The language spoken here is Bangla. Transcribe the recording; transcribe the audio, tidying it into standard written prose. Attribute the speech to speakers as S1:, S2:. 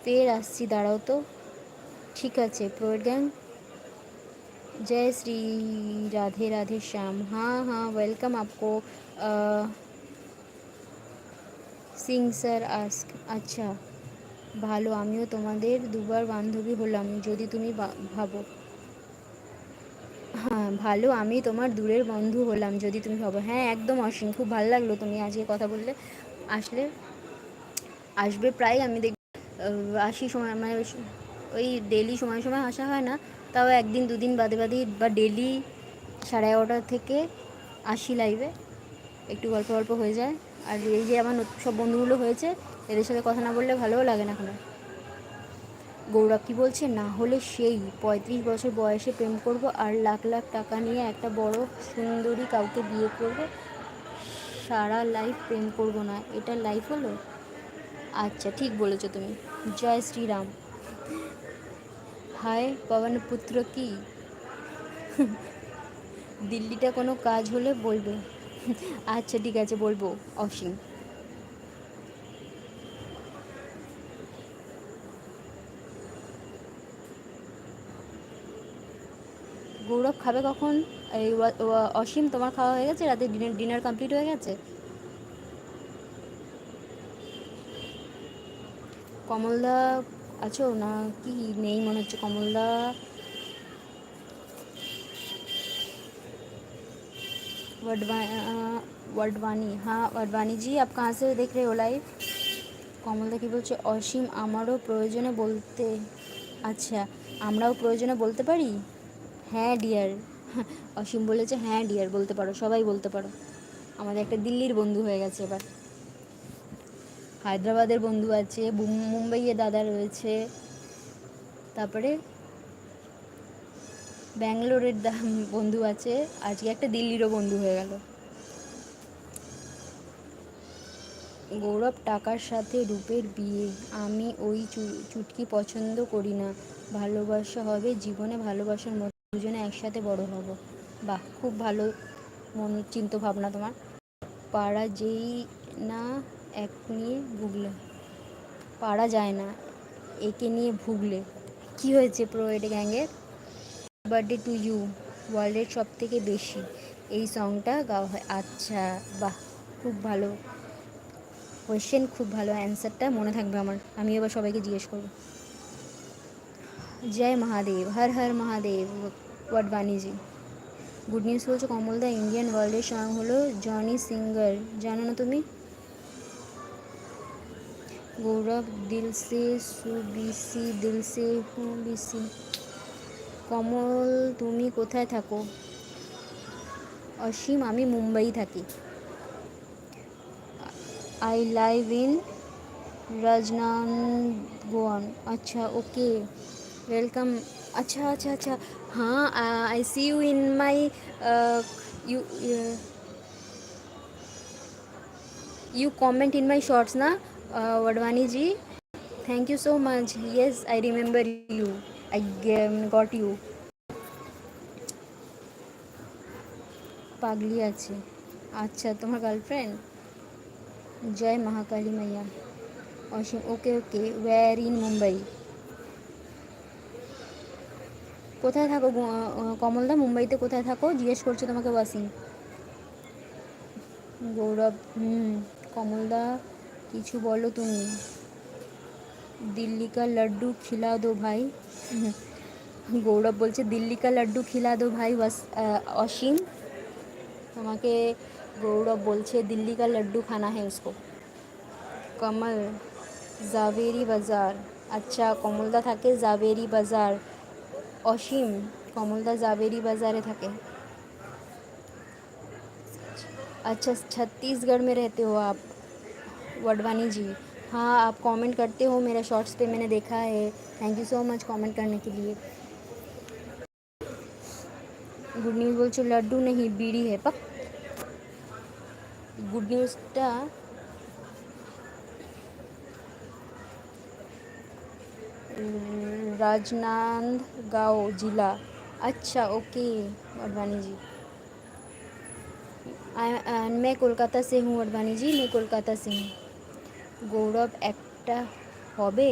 S1: ফের আসছি, দাঁড়াও তো। ঠিক আছে প্রোয়েট গ্যাং। जय श्री राधे राधे श्याम। हाँ हाँ वेलकम आपको। Singh sir ask. আচ্ছা ভালো, আমিও তোমাদের দুবার বান্ধবী হলাম যদি তুমি ভাবো। হ্যাঁ ভালো, আমি তোমার দূরের বন্ধু হলাম যদি তুমি ভাবো। হ্যাঁ একদম অসীম, খুব ভালো লাগলো তুমি আজকে কথা বললে। আসলে আসবে প্রায়, আমি দেখ আসি সময় মানে ওই ডেলি সময় সময় আসা হয় না, তাও একদিন দুদিন বাদে বাদে বা ডেলি 11:30 থেকে আসি লাইভে, একটু গল্প গল্প হয়ে যায়। আর এই যে আমার সব বন্ধুগুলো হয়েছে, এদের সাথে কথা না বললে ভালোও লাগে না এখন। গৌরব কী বলছে, না হলে সেই 35 বছর বয়সে প্রেম করব আর লাখ লাখ টাকা নিয়ে একটা বড় সুন্দরী কাউকে বিয়ে করব, সারা লাইফ প্রেম করব না, এটা লাইফ হলো? আচ্ছা ঠিক বলেছো তুমি। জয় শ্রীরাম। হায় পবন পুত্র কি দিল্লিটা কোনো কাজ হলে বলবে। আচ্ছা ঠিক আছে বলবো অসীম। গৌরব খাবে কখন? এই অসীম তোমার খাওয়া হয়ে গেছে? রাতে ডিনার ডিনার কমপ্লিট হয়ে গেছে? কমলদা আছো না কি? নেই মনে হচ্ছে কমলদা। वडवा वडवानी, हाँ वडवानी जी आप कहाँ से देख रहे हो लाइव? কমলদা কি বলছে, অসীম আমারও প্রয়োজনে বলতে। আচ্ছা আমরাও প্রয়োজনে বলতে পারি। হ্যাঁ ডিয়ার। অসীম বলেছে হ্যাঁ ডিয়ার বলতে পারো, সবাই বলতে পারো। আমাদের একটা দিল্লির বন্ধু হয়ে গেছে এবার, হায়দ্রাবাদের বন্ধু আছে, মুম্বাইয়ে দাদা রয়েছে, তারপরে ব্যাঙ্গালোরের বন্ধু আছে, আজকে একটা দিল্লিরও বন্ধু হয়ে গেল। গৌরব টাকার সাথে রূপের বিয়ে, আমি ওই চুটকি পছন্দ করি না, ভালোবাসা হবে জীবনে, ভালোবাসার মতো দুজনে একসাথে বড় হব। বাহ খুব ভালো মন চিন্তা ভাবনা তোমার। পারা যেই না এক নিয়ে ভুগলে, পারা যায় না একে নিয়ে ভুগলে। কি হয়েছে প্রোয়েট গ্যাংয়ের? বার্থডে টু ইউ, ওয়ার্ল্ডের সব থেকে বেশি এই সংটা গাওয়া হয়। আচ্ছা বাহ খুব ভালো কোয়েশ্চেন, খুব ভালো অ্যান্সারটা মনে থাকবে আমার, আমি এবার সবাইকে জিজ্ঞেস করবো। জয় মহাদেব, হর হর মহাদেব। ওয়াডবাণী জি গুড নিউজ বলছো, কমলদা ইন্ডিয়ান ওয়ার্ল্ডের সং হলো জনি সিঙ্গার, জানো না তুমি? গৌরব দিল সে সুবিসি, দিল সে বিসি। কমল তুমি কোথায় থাকো? অসীম আমি মুম্বাই থাকি। I live in Rajnandgaon. अच्छा ओके वेलकम। अच्छा अच्छा अच्छा हाँ I see you in my you you comment in my shorts ना Wadhwani ji, thank you so much. Yes I remember you, I got you. পাগলি আছে? আচ্ছা তোমার গার্লফ্রেন্ড? জয় মহাকালী মাইয়া। Asim okay okay, where in Mumbai? কোথায় থাকো কমলদা, মুম্বাইতে কোথায় থাকো জিজ্ঞেস করছো তোমাকে ওয়াসিম। গৌরব কমলদা কিছু বলো তুমি। দিল্লি কা লাড্ডু খিলা দো ভাই। গৌরব বলছে দিল্লি কা লাড্ডু খিলা দো ভাই। অসীম তোমাকে গৌরব বলছে দিল্লি কা লাড্ডু খানা है उसको। কমল জাভেরি বাজার। আচ্ছা কমলদা থাকে জাভেরি বাজার। অসীম কমলদা জাভেরি বাজারে থাকে। अच्छा छत्तीसगढ़ में रहते हो आप? वडवानी जी हाँ आप कमेंट करते हो मेरा शॉर्ट्स पे, मैंने देखा है, thank you so much comment करने के लिए। गुड न्यूज़ बोलছো लड्डू नहीं बीड़ी है पक। गुड न्यूज़টা राजनांदगांव जिला। अच्छा ओके वडवानी जी। मैं कोलकाता से हूँ वडवानी जी, मैं कोलकाता से हूँ। গৌরব একটা হবে